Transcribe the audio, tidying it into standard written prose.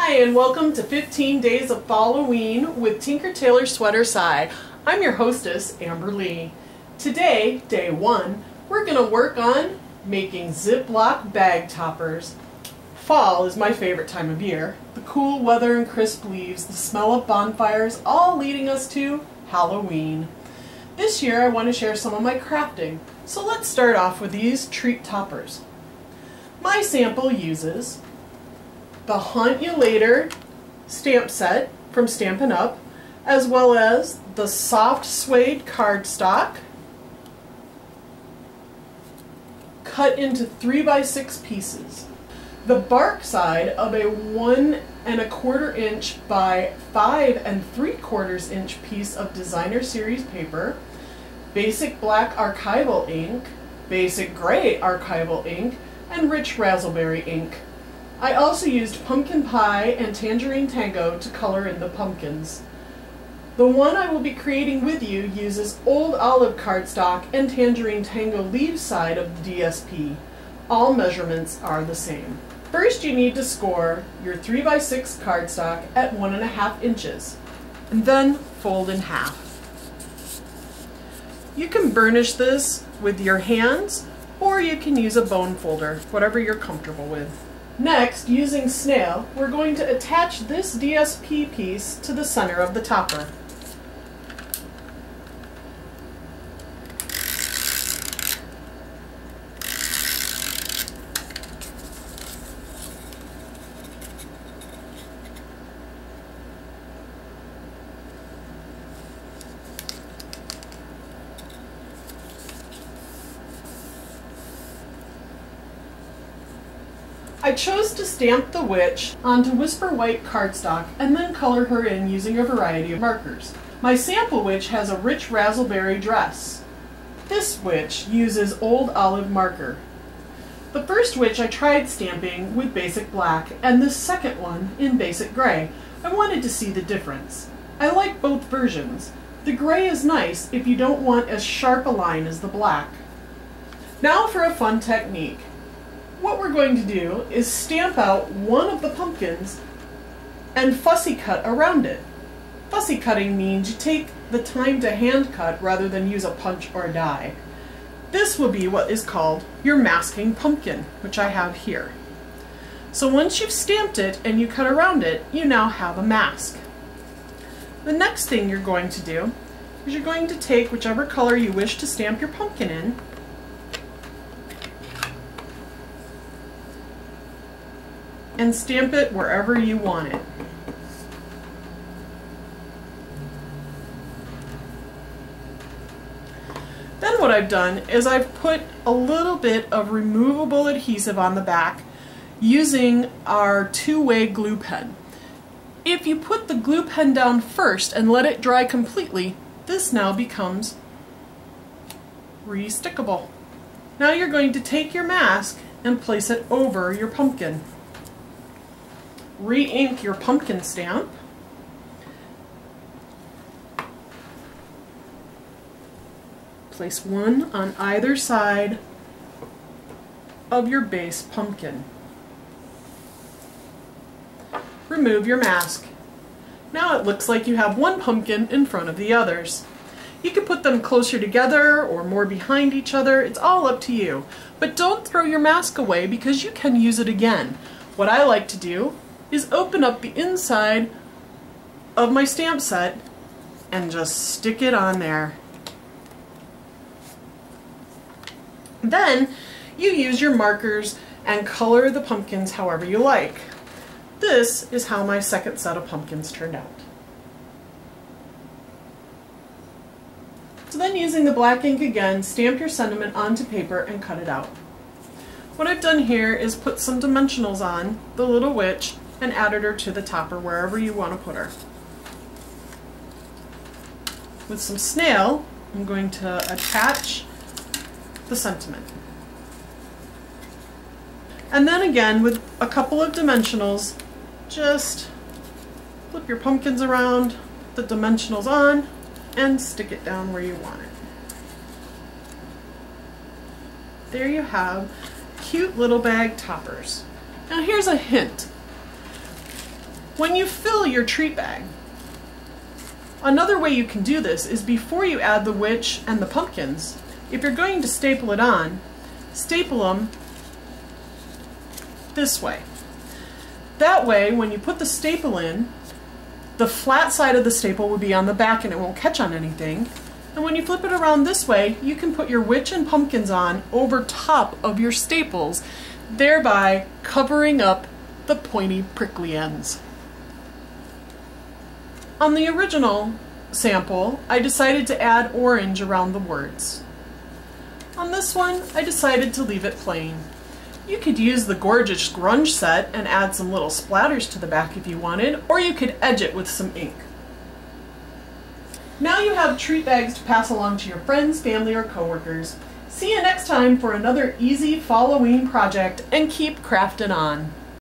Hi, and welcome to 15 Days of Fall-O-ween with Tinker Tailor Sweater Sigh. I'm your hostess, Amber Lee. Today, day one, we're going to work on making Ziploc bag toppers. Fall is my favorite time of year. The cool weather and crisp leaves, the smell of bonfires, all leading us to Halloween. This year I want to share some of my crafting, so let's start off with these treat toppers. My sample uses the Haunt You Later stamp set from Stampin Up, as well as the soft suede cardstock cut into 3x6 pieces. The bark side of a 1 1/4 inch by 5 3/4 inch piece of Designer Series paper, basic black Archival ink, basic gray Archival ink, and rich raspberry ink. I also used Pumpkin Pie and Tangerine Tango to color in the pumpkins. The one I will be creating with you uses Old Olive cardstock and Tangerine Tango leaf side of the DSP. All measurements are the same. First, you need to score your 3x6 cardstock at 1.5 inches, and then fold in half. You can burnish this with your hands, or you can use a bone folder, whatever you're comfortable with. Next, using Snail, we're going to attach this DSP piece to the center of the topper. I chose to stamp the witch onto Whisper White cardstock and then color her in using a variety of markers. My sample witch has a rich raspberry dress. This witch uses Old Olive marker. The first witch I tried stamping with basic black, and the second one in basic gray. I wanted to see the difference. I like both versions. The gray is nice if you don't want as sharp a line as the black. Now for a fun technique. What we're going to do is stamp out one of the pumpkins and fussy cut around it. Fussy cutting means you take the time to hand cut rather than use a punch or a die. This will be what is called your masking pumpkin, which I have here. So once you've stamped it and you cut around it, you now have a mask. The next thing you're going to do is you're going to take whichever color you wish to stamp your pumpkin in, and stamp it wherever you want it. Then what I've done is I've put a little bit of removable adhesive on the back using our two-way glue pen. If you put the glue pen down first and let it dry completely, this now becomes re-stickable. Now you're going to take your mask and place it over your pumpkin. Re-ink your pumpkin stamp. Place one on either side of your base pumpkin. Remove your mask. Now it looks like you have one pumpkin in front of the others. You can put them closer together or more behind each other. It's all up to you. But don't throw your mask away because you can use it again. What I like to do is open up the inside of my stamp set and just stick it on there. Then you use your markers and color the pumpkins however you like. This is how my second set of pumpkins turned out. So then, using the black ink again, stamp your sentiment onto paper and cut it out. What I've done here is put some dimensionals on the little witch and added her to the topper wherever you want to put her. With some Snail, I'm going to attach the sentiment. And then again, with a couple of dimensionals, just flip your pumpkins around, put the dimensionals on, and stick it down where you want it. There you have cute little bag toppers. Now here's a hint. When you fill your treat bag, another way you can do this is before you add the witch and the pumpkins, if you're going to staple it on, staple them this way. That way, when you put the staple in, the flat side of the staple will be on the back and it won't catch on anything. And when you flip it around this way, you can put your witch and pumpkins on over top of your staples, thereby covering up the pointy, prickly ends. On the original sample, I decided to add orange around the words. On this one, I decided to leave it plain. You could use the gorgeous grunge set and add some little splatters to the back if you wanted, or you could edge it with some ink. Now you have treat bags to pass along to your friends, family, or coworkers. See you next time for another easy Fall-O-Ween project, and keep crafting on.